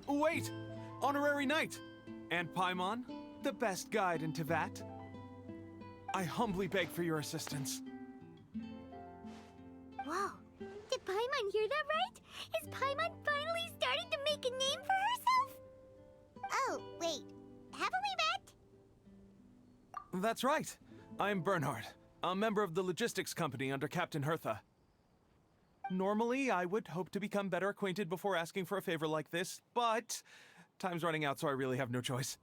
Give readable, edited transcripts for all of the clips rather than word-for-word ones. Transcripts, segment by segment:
Wait! Honorary Knight! And Paimon, the best guide in Tevat. I humbly beg for your assistance. Whoa! Did Paimon hear that right? Is Paimon finally starting to make a name for herself? Oh, wait. Haven't we met? That's right. I'm Bernhard, a member of the logistics company under Captain Hertha. Normally, I would hope to become better acquainted before asking for a favor like this, but time's running out, so I really have no choice.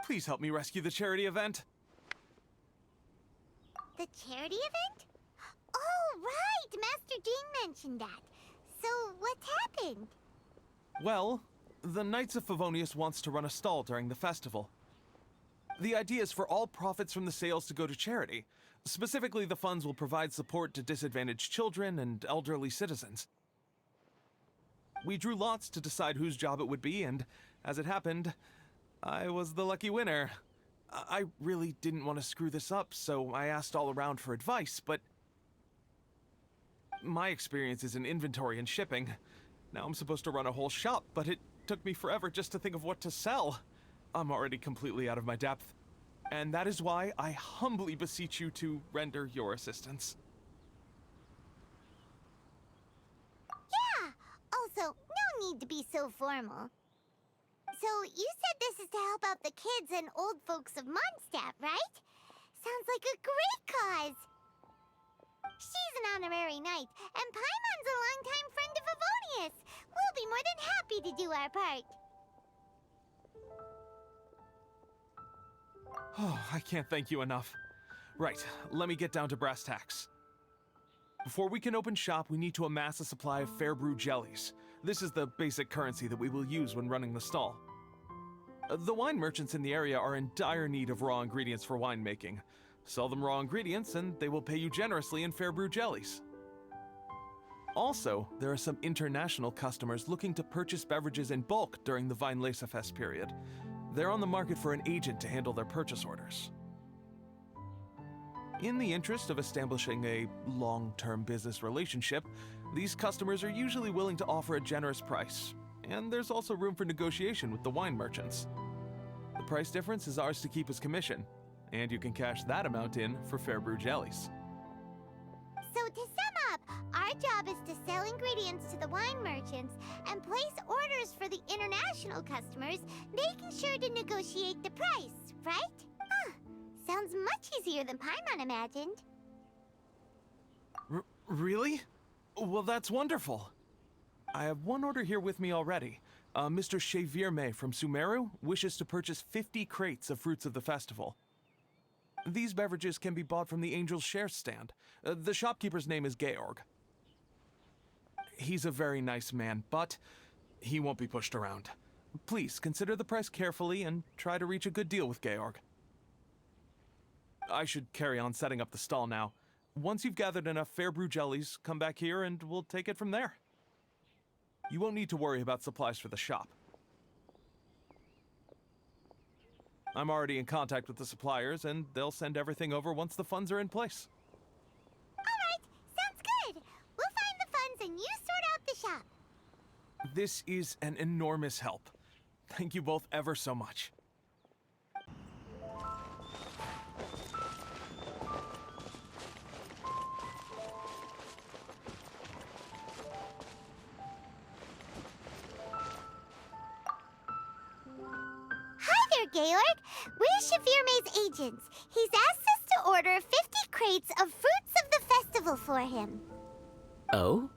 Please help me rescue the charity event. The charity event? Oh, right! Master Jean mentioned that. So, what's happened? Well, the Knights of Favonius wants to run a stall during the festival. The idea is for all profits from the sales to go to charity. Specifically, the funds will provide support to disadvantaged children and elderly citizens. We drew lots to decide whose job it would be, and as it happened, I was the lucky winner. I really didn't want to screw this up, so I asked all around for advice, but my experience is in inventory and shipping. Now I'm supposed to run a whole shop, but it took me forever just to think of what to sell. I'm already completely out of my depth. And that is why I humbly beseech you to render your assistance. Yeah! Also, no need to be so formal. So, you said this is to help out the kids and old folks of Mondstadt, right? Sounds like a great cause! She's an honorary knight, and Paimon's a longtime friend of Favonius. We'll be more than happy to do our part. Oh, I can't thank you enough. Right, let me get down to brass tacks. Before we can open shop, we need to amass a supply of fair brew jellies. This is the basic currency that we will use when running the stall. The wine merchants in the area are in dire need of raw ingredients for winemaking. Sell them raw ingredients and they will pay you generously in fair brew jellies. Also, there are some international customers looking to purchase beverages in bulk during the Weinlesefest period. They're on the market for an agent to handle their purchase orders. In the interest of establishing a long-term business relationship, these customers are usually willing to offer a generous price, and there's also room for negotiation with the wine merchants. The price difference is ours to keep as commission, and you can cash that amount in for fair brew jellies. So to sum up, our job is to sell ingredients to the wine merchants and place orders for the international customers, making sure to negotiate the price, right? Huh. Sounds much easier than Paimon imagined. Really? Well, that's wonderful. I have one order here with me already. Mr. Chevirme from Sumeru wishes to purchase 50 crates of fruits of the festival. These beverages can be bought from the Angel's Share stand. The shopkeeper's name is Georg. He's a very nice man, but he won't be pushed around. Please consider the price carefully and try to reach a good deal with Georg. I should carry on setting up the stall now. Once you've gathered enough fair brew jellies, come back here and we'll take it from there. You won't need to worry about supplies for the shop. I'm already in contact with the suppliers, and they'll send everything over once the funds are in place. Alright, sounds good. We'll find the funds and you sort out the shop. This is an enormous help. Thank you both ever so much. Georg, we're Chevirme's agents. He's asked us to order 50 crates of fruits of the festival for him. Oh?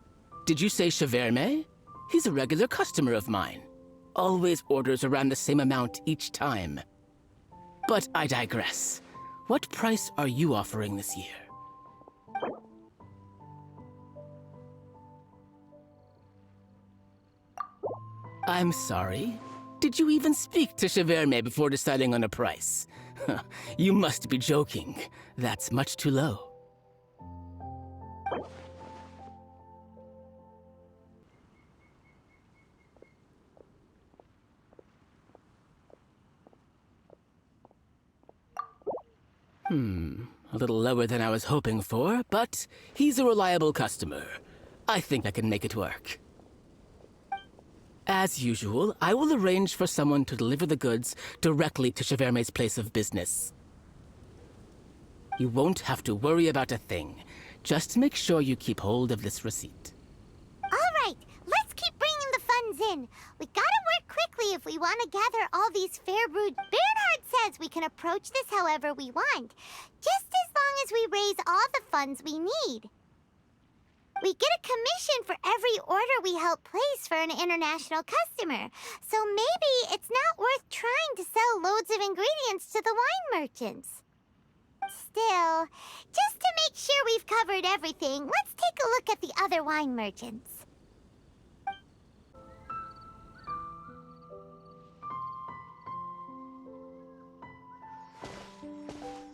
Did you say Chevirme? He's a regular customer of mine. Always orders around the same amount each time. But I digress. What price are you offering this year? I'm sorry. Did you even speak to Chevirme before deciding on a price? You must be joking. That's much too low. A little lower than I was hoping for, but he's a reliable customer. I think I can make it work. As usual, I will arrange for someone to deliver the goods directly to Cheverme's place of business. You won't have to worry about a thing. Just make sure you keep hold of this receipt. All right, let's keep bringing the funds in. We gotta work quickly if we want to gather all these fair broods. Bernhard says we can approach this however we want, just as long as we raise all the funds we need. We get a commission for every order we help place for an international customer, so maybe it's not worth trying to sell loads of ingredients to the wine merchants. Still, just to make sure we've covered everything, let's take a look at the other wine merchants.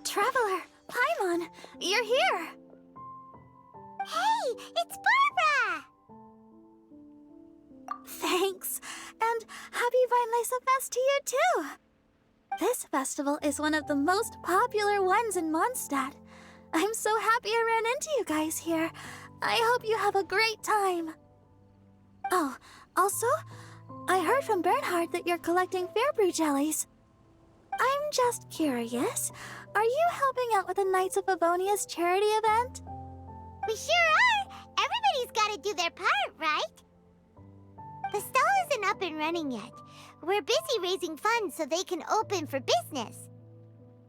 Traveler, Paimon, you're here! Hey, it's Barbara! Thanks, and happy Weinlese Fest to you too! This festival is one of the most popular ones in Mondstadt. I'm so happy I ran into you guys here. I hope you have a great time. Oh, also, I heard from Bernhard that you're collecting Fairbrew jellies. I'm just curious, are you helping out with the Knights of Favonia's charity event? We sure are! Everybody's gotta do their part, right? The stall isn't up and running yet. We're busy raising funds so they can open for business.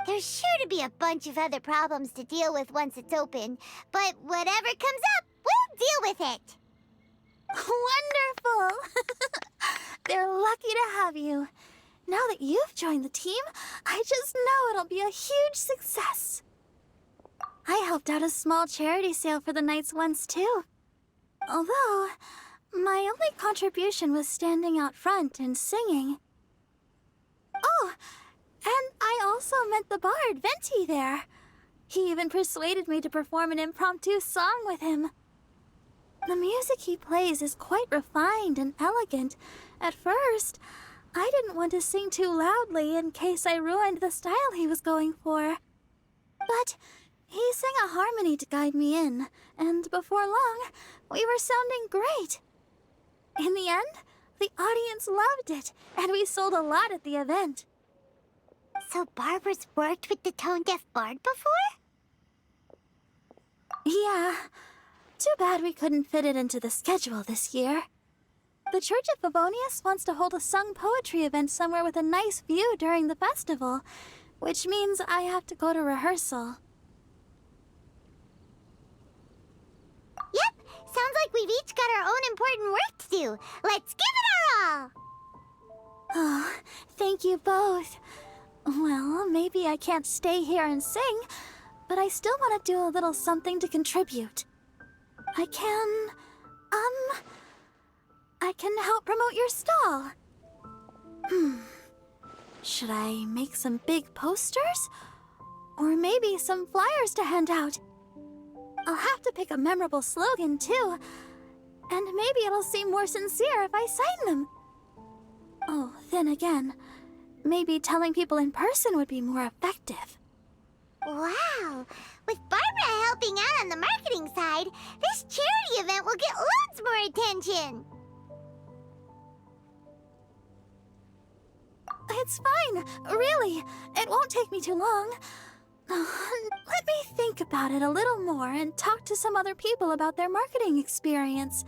There's sure to be a bunch of other problems to deal with once it's open, but whatever comes up, we'll deal with it. Wonderful! They're lucky to have you. Now that you've joined the team, I just know it'll be a huge success. I helped out a small charity sale for the Knights once, too. Although, my only contribution was standing out front and singing. Oh, and I also met the bard, Venti, there. He even persuaded me to perform an impromptu song with him. The music he plays is quite refined and elegant. At first, I didn't want to sing too loudly in case I ruined the style he was going for. But he sang a harmony to guide me in, and before long, we were sounding great. In the end, the audience loved it, and we sold a lot at the event. So Barbara's worked with the tone-deaf bard before? Yeah. Too bad we couldn't fit it into the schedule this year. The Church of Favonius wants to hold a sung poetry event somewhere with a nice view during the festival, which means I have to go to rehearsal. Yep, sounds like we've each got our own important work to do. Let's give it our all! Oh, thank you both. Well, maybe I can't stay here and sing, but I still want to do a little something to contribute. I can help promote your stall. Should I make some big posters? Or maybe some flyers to hand out? I'll have to pick a memorable slogan, too. And maybe it'll seem more sincere if I sign them. Oh, then again, maybe telling people in person would be more effective. Wow! With Barbara helping out on the marketing side, this charity event will get loads more attention! It's fine, really. It won't take me too long. Let me think about it a little more and talk to some other people about their marketing experience.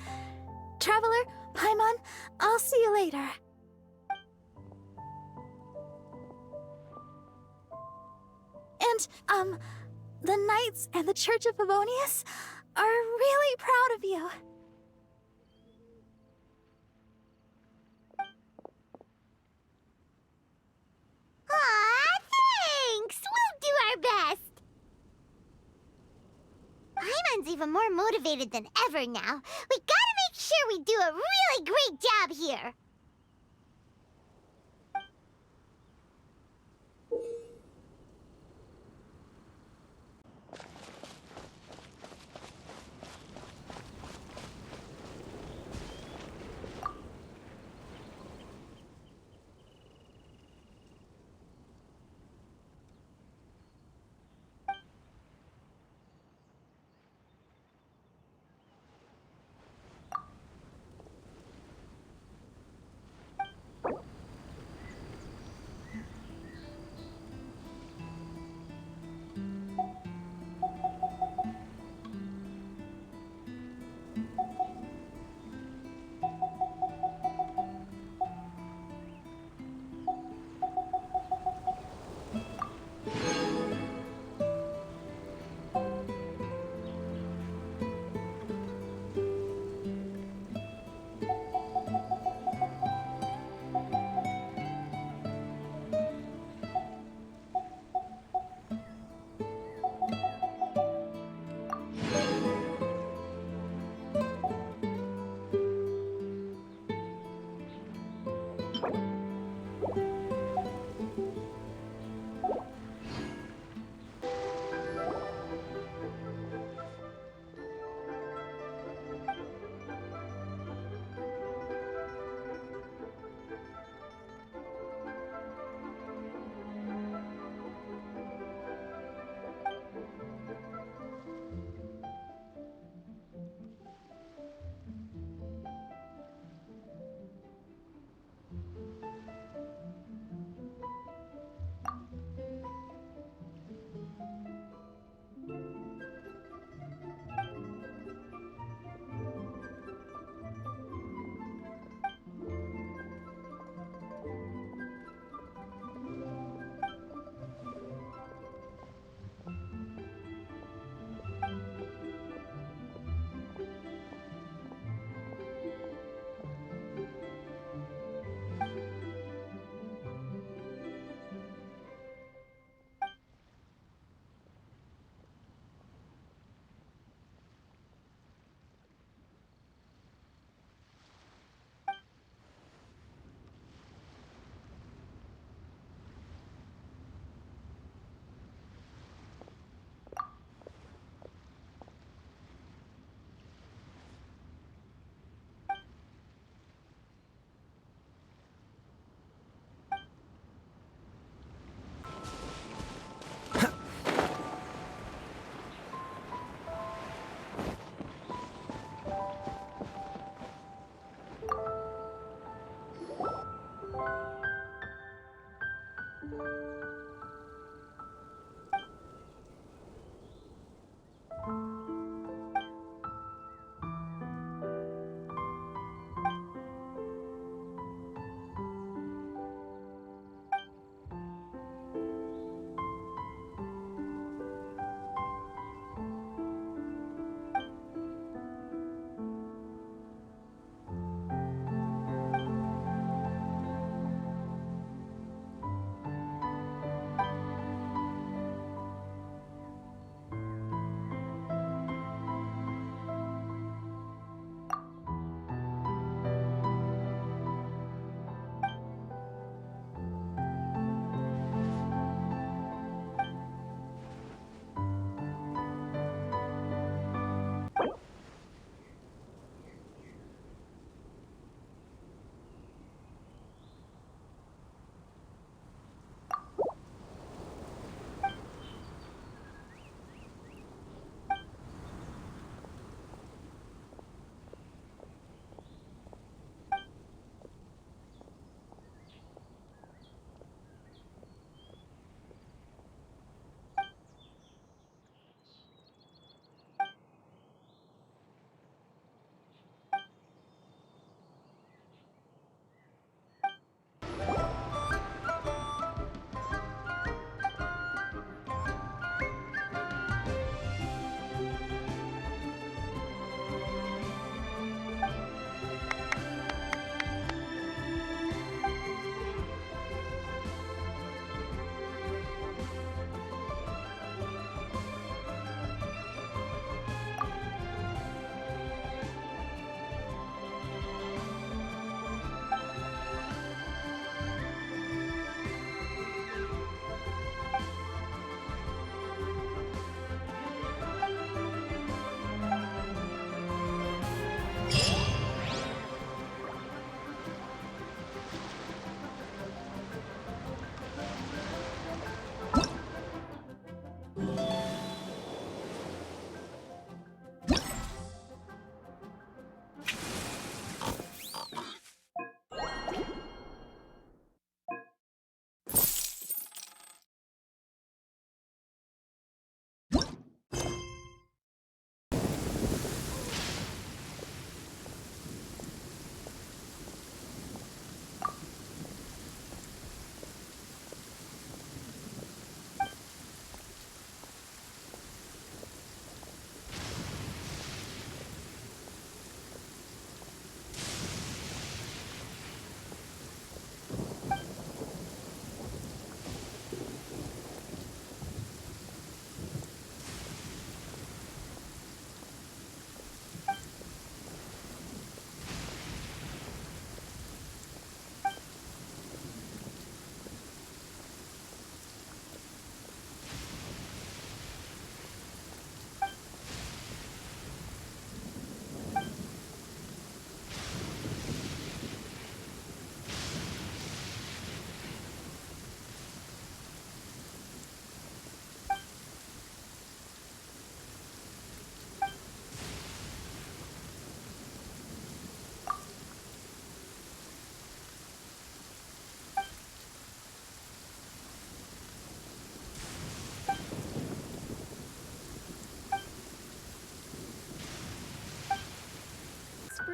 Traveler, Paimon, I'll see you later. And, the Knights and the Church of Favonius are really proud of you. Aw, thanks! We'll do our best! Paimon's even more motivated than ever now. We gotta make sure we do a really great job here!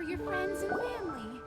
your friends and family.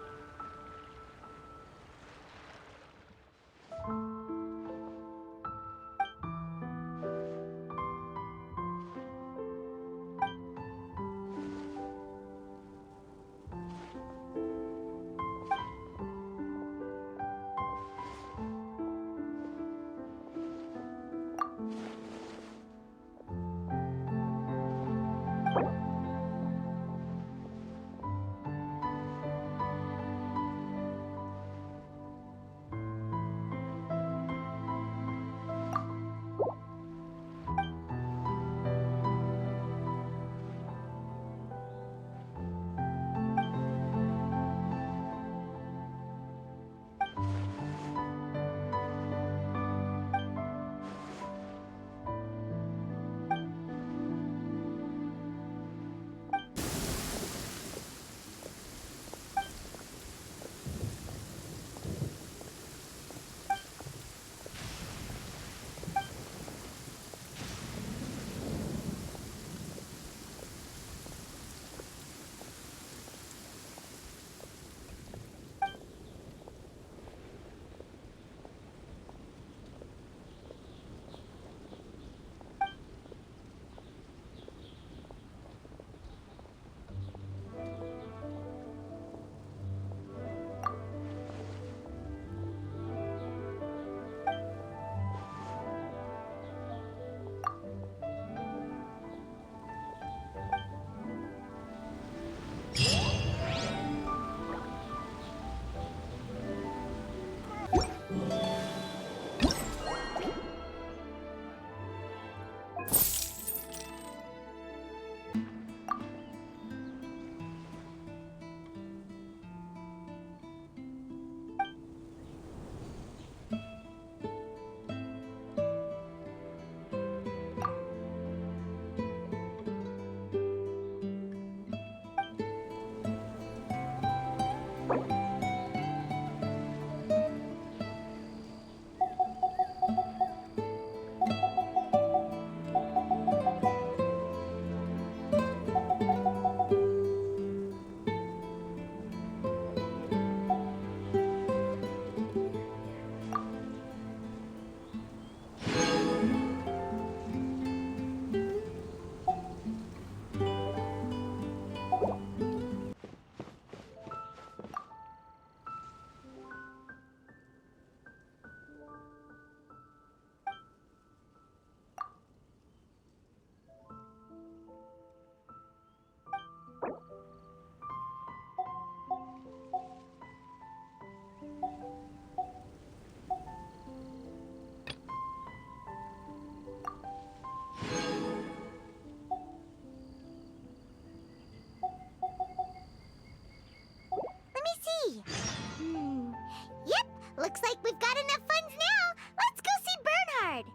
Yep, looks like we've got enough funds now. Let's go see Bernhard.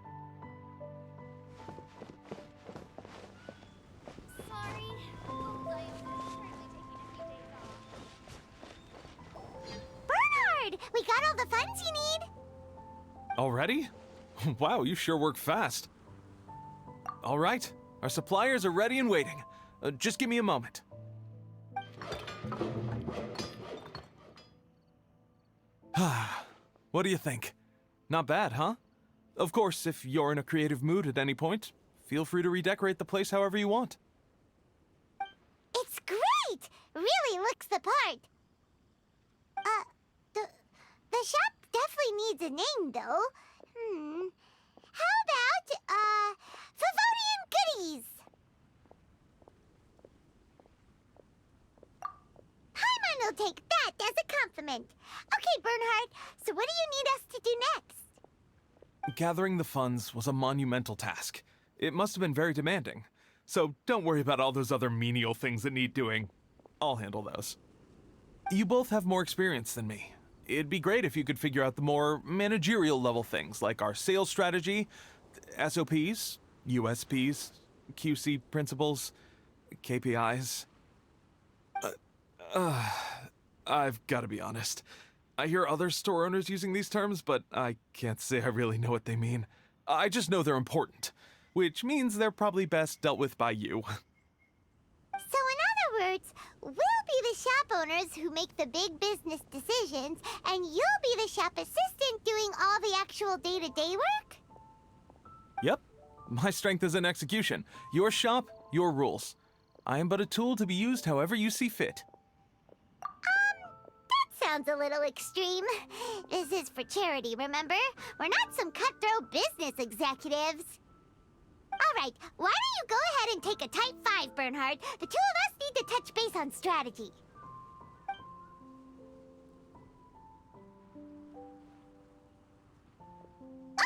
Sorry. I am currently taking a few days off. Bernhard, we got all the funds you need. Already? Wow, you sure work fast. All right, our suppliers are ready and waiting. Just give me a moment. What do you think? Not bad, huh? Of course, if you're in a creative mood at any point, feel free to redecorate the place however you want. It's great! Really looks the part. The shop definitely needs a name, though. How about, Favonian Goodies? Paimon will take that as a compliment. Okay, Bernhard, so what do you need us to do next? Gathering the funds was a monumental task. It must have been very demanding. So don't worry about all those other menial things that need doing. I'll handle those. You both have more experience than me. It'd be great if you could figure out the more managerial level things, like our sales strategy, SOPs, USPs, QC principles, KPIs. I've got to be honest. I hear other store owners using these terms, but I can't say I really know what they mean. I just know they're important, which means they're probably best dealt with by you. So in other words, we'll be the shop owners who make the big business decisions, and you'll be the shop assistant doing all the actual day-to-day work? Yep. My strength is in execution. Your shop, your rules. I am but a tool to be used however you see fit. That sounds a little extreme. This is for charity, remember? We're not some cutthroat business executives. All right, why don't you go ahead and take a type 5, Bernhard? The two of us need to touch base on strategy.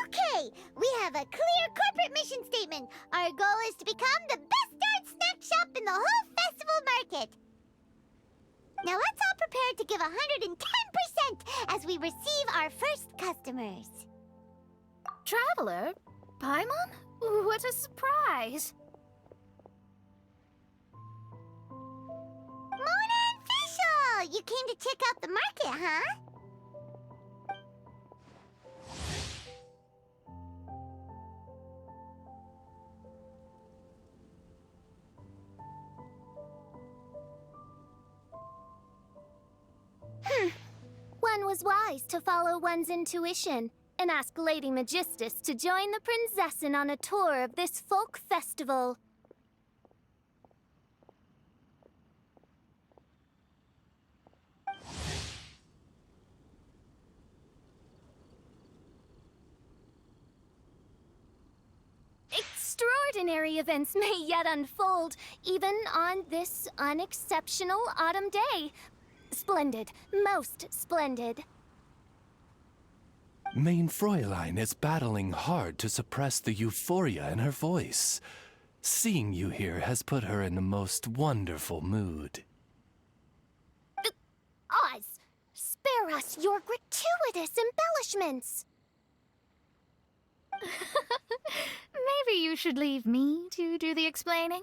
Okay, we have a clear corporate mission statement. Our goal is to become the best darn snack shop in the whole festival market. Now let's all prepare to give 110% as we receive our first customers. Traveler? Paimon? What a surprise! Mona and Fischl! You came to check out the market, huh? One was wise to follow one's intuition and ask Lady Magistus to join the Prinzessin on a tour of this folk festival. Extraordinary events may yet unfold, even on this unexceptional autumn day. Splendid, most splendid. Mein Fräulein is battling hard to suppress the euphoria in her voice. Seeing you here has put her in the most wonderful mood. Oz, spare us your gratuitous embellishments. Maybe you should leave me to do the explaining.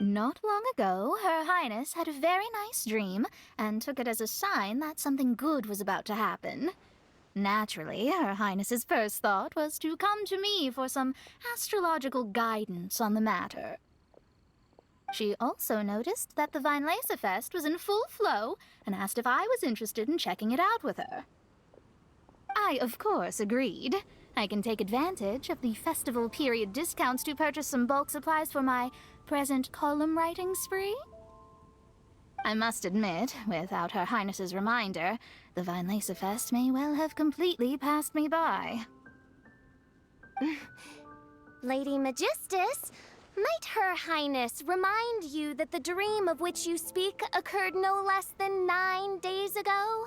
Not long ago, Her Highness had a very nice dream and took it as a sign that something good was about to happen. Naturally, Her Highness's first thought was to come to me for some astrological guidance on the matter. She also noticed that the Weinlesefest was in full flow and asked if I was interested in checking it out with her. I, of course, agreed. I can take advantage of the festival period discounts to purchase some bulk supplies for my present column writing spree. I must admit, without Her Highness's reminder, the Weinlesefest may well have completely passed me by. Lady Magistus, might Her Highness remind you that the dream of which you speak occurred no less than 9 days ago?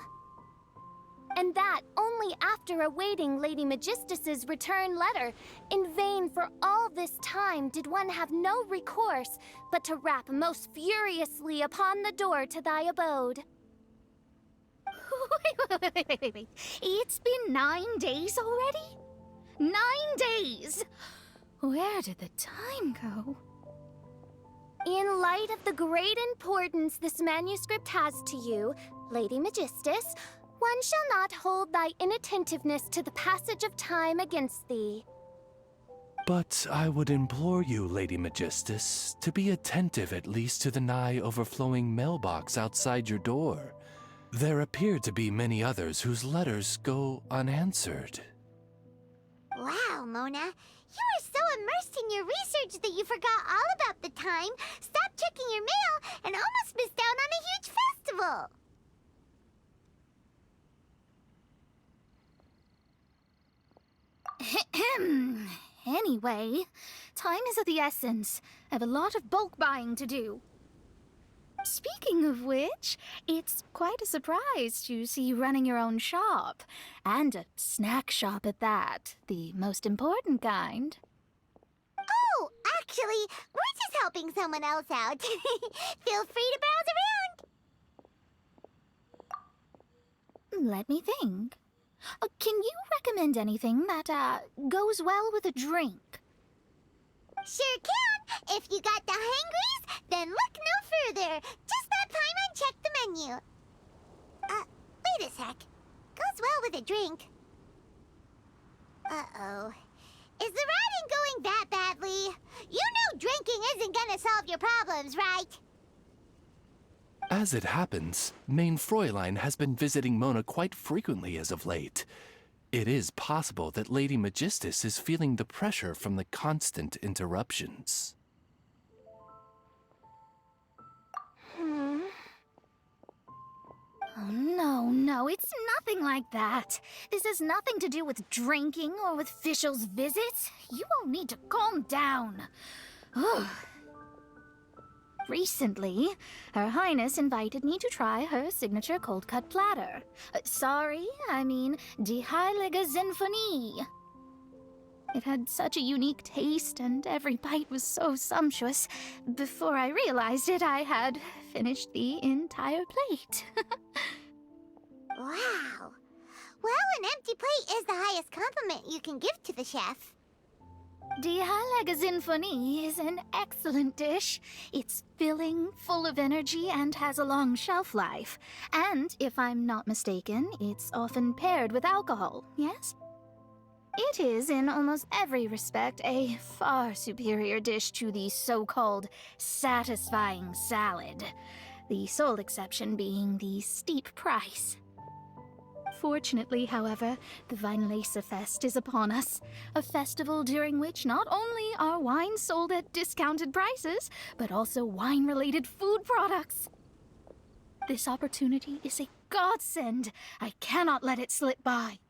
And that only after awaiting Lady Magistus's return letter. In vain for all this time did one have no recourse but to rap most furiously upon the door to thy abode. Wait. It's been 9 days already? 9 days! Where did the time go? In light of the great importance this manuscript has to you, Lady Magistus, one shall not hold thy inattentiveness to the passage of time against thee. But I would implore you, Lady Magistus, to be attentive at least to the nigh overflowing mailbox outside your door. There appear to be many others whose letters go unanswered. Wow, Mona. You were so immersed in your research that you forgot all about the time, stopped checking your mail, and almost missed out on a huge festival. Anyway, time is of the essence. I have a lot of bulk buying to do. Speaking of which, it's quite a surprise to see you running your own shop. And a snack shop at that. The most important kind. Oh, actually, we're just helping someone else out. Feel free to browse around. Let me think. Can you recommend anything that, goes well with a drink? Sure can. If you got the hangries, then look no further. Just let Paimon check the menu. Wait a sec. Goes well with a drink. Uh-oh. Is the writing going that badly? You know drinking isn't gonna solve your problems, right? As it happens, Main Fräulein has been visiting Mona quite frequently as of late. It is possible that Lady Magistus is feeling the pressure from the constant interruptions. Oh, no, it's nothing like that. This has nothing to do with drinking or with Fischl's visits. You all need to calm down. Ugh. Recently, Her Highness invited me to try her signature cold-cut platter. Die Heilige Sinfonie. It had such a unique taste, and every bite was so sumptuous. Before I realized it, I had finished the entire plate. Wow. Well, an empty plate is the highest compliment you can give to the chef. Die Heilige Sinfonie is an excellent dish. It's filling, full of energy, and has a long shelf life. And, if I'm not mistaken, it's often paired with alcohol, yes? It is, in almost every respect, a far superior dish to the so-called satisfying salad. The sole exception being the steep price. Fortunately, however, the Weinlese Fest is upon us, a festival during which not only are wines sold at discounted prices, but also wine-related food products. This opportunity is a godsend. I cannot let it slip by.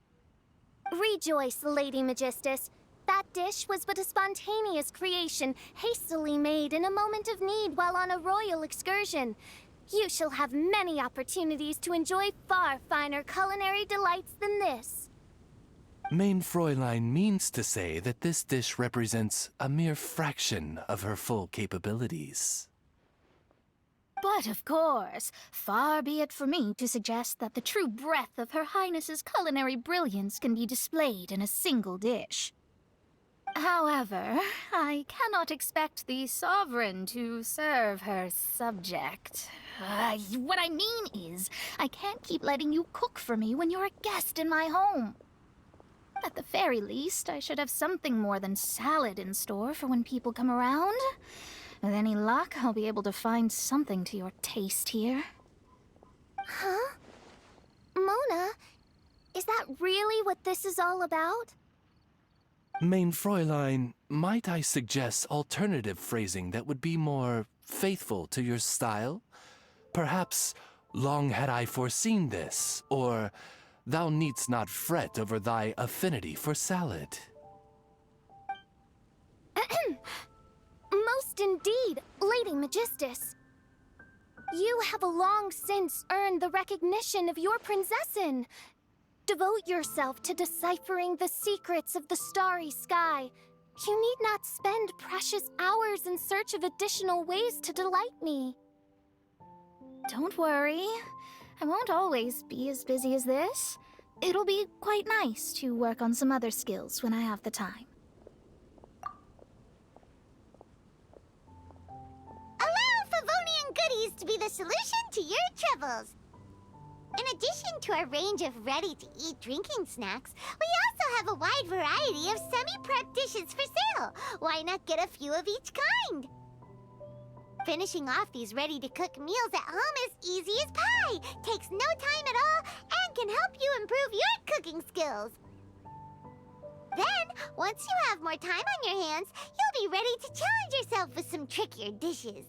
Rejoice, Lady Magistus. That dish was but a spontaneous creation, hastily made in a moment of need while on a royal excursion. You shall have many opportunities to enjoy far finer culinary delights than this. Main Fräulein means to say that this dish represents a mere fraction of her full capabilities. But of course, far be it for me to suggest that the true breadth of Her Highness's culinary brilliance can be displayed in a single dish. However, I cannot expect the sovereign to serve her subject. What I mean is, I can't keep letting you cook for me when you're a guest in my home. At the very least, I should have something more than salad in store for when people come around. With any luck, I'll be able to find something to your taste here. Huh? Mona, is that really what this is all about? Main Fräulein, might I suggest alternative phrasing that would be more faithful to your style? Perhaps, long had I foreseen this, or thou needst not fret over thy affinity for salad. Most indeed, Lady Magistus. You have long since earned the recognition of your prinzessin. Devote yourself to deciphering the secrets of the starry sky. You need not spend precious hours in search of additional ways to delight me. Don't worry. I won't always be as busy as this. It'll be quite nice to work on some other skills when I have the time. Allow Favonian goodies to be the solution to your troubles. In addition to our range of ready-to-eat drinking snacks, we also have a wide variety of semi-prep dishes for sale. Why not get a few of each kind? Finishing off these ready-to-cook meals at home is easy as pie, takes no time at all, and can help you improve your cooking skills. Then, once you have more time on your hands, you'll be ready to challenge yourself with some trickier dishes.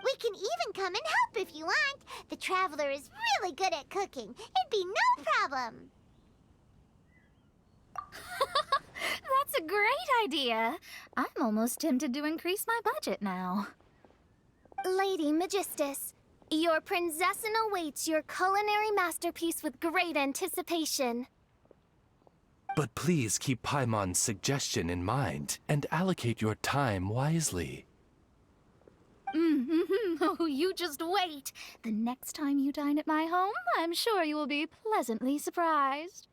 We can even come and help if you want. The Traveler is really good at cooking. It'd be no problem. That's a great idea. I'm almost tempted to increase my budget now. Lady Magistus, your prinzessin awaits your culinary masterpiece with great anticipation. But please keep Paimon's suggestion in mind and allocate your time wisely. Oh, you just wait. The next time you dine at my home, I'm sure you will be pleasantly surprised.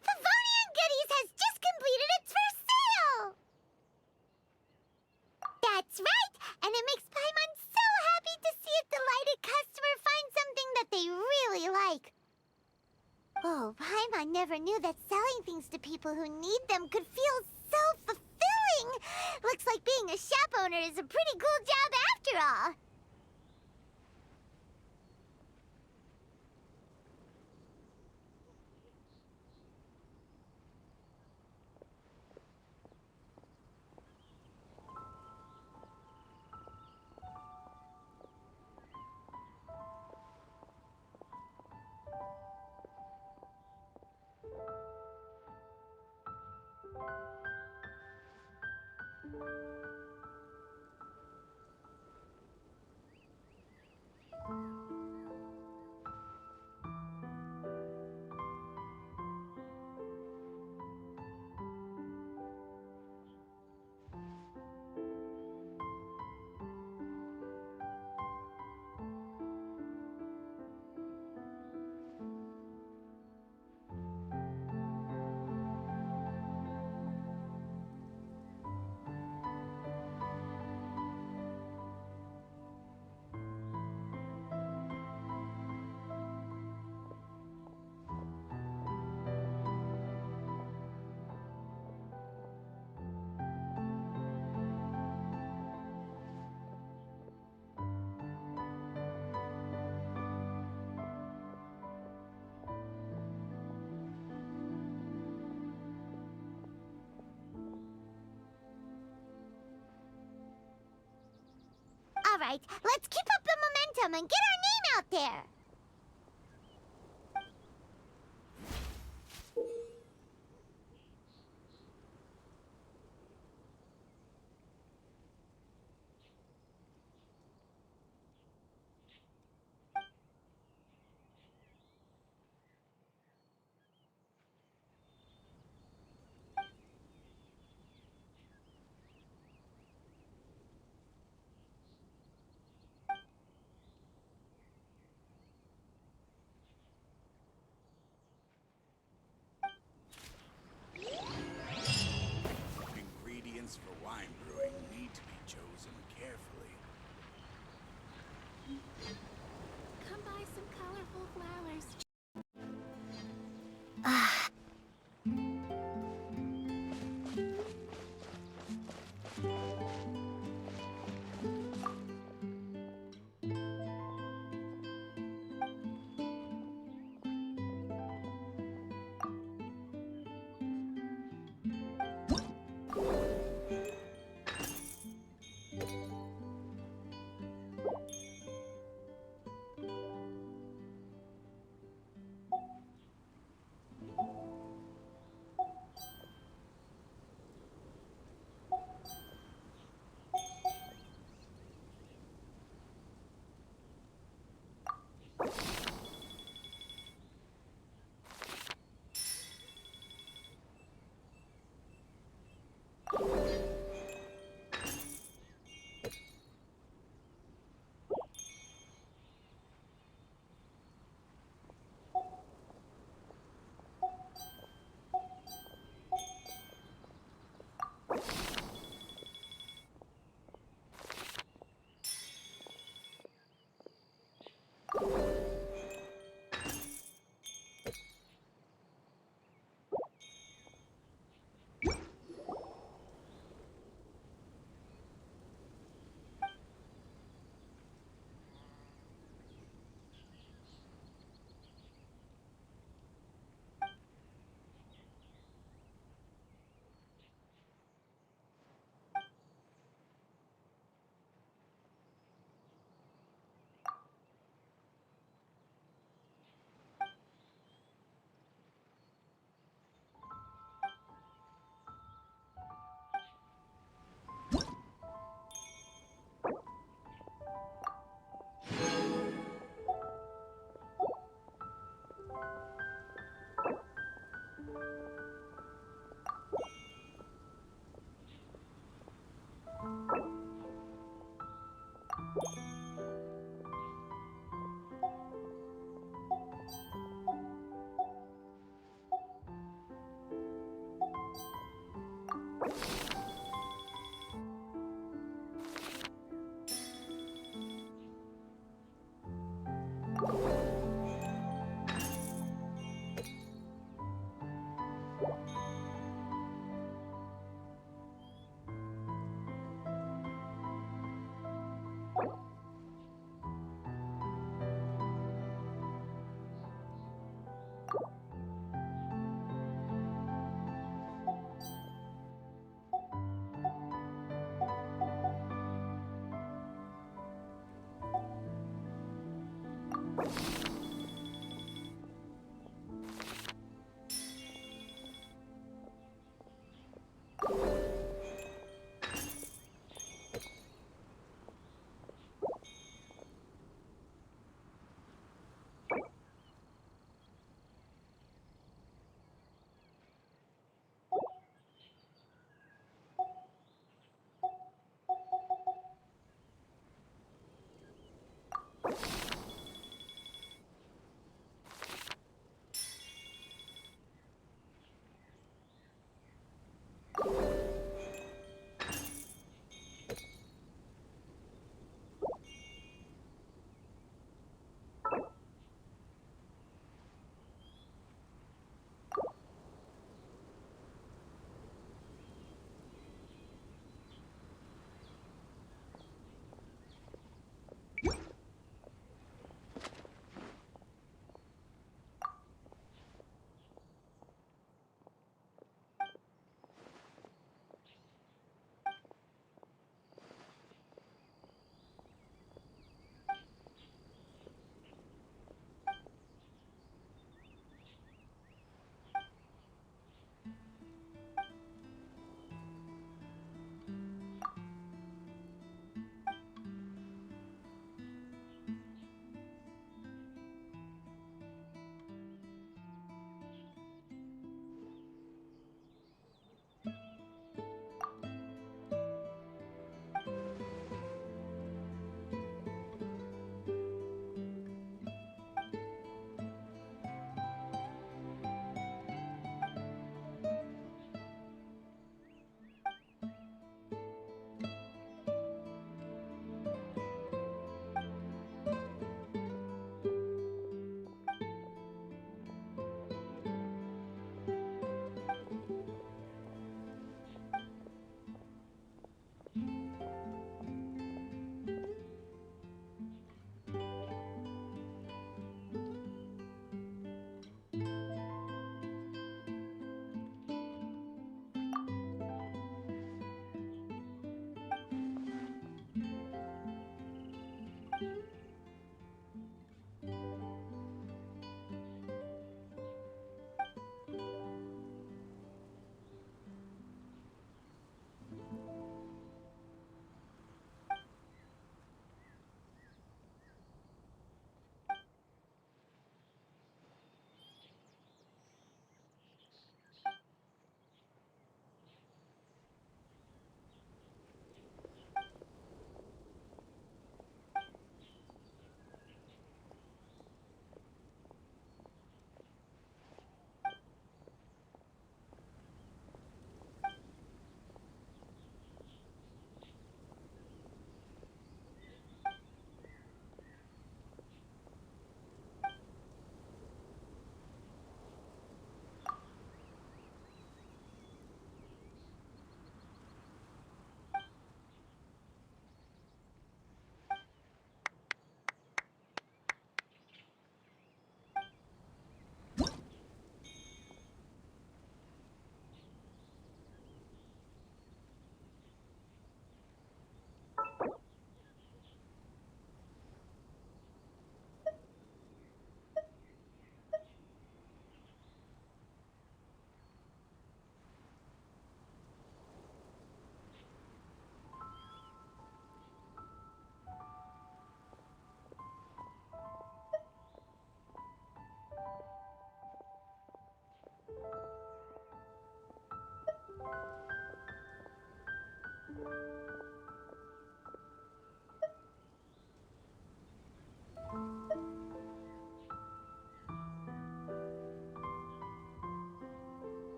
Favonian Goodies has just completed its first sale! That's right, and it makes Paimon so happy to see a delighted customer find something that they really like. Oh, Paimon never knew that selling things to people who need them could feel so fulfilling. thing! Looks like being a shop owner is a pretty cool job after all. All right, let's keep up the momentum and get our name out there.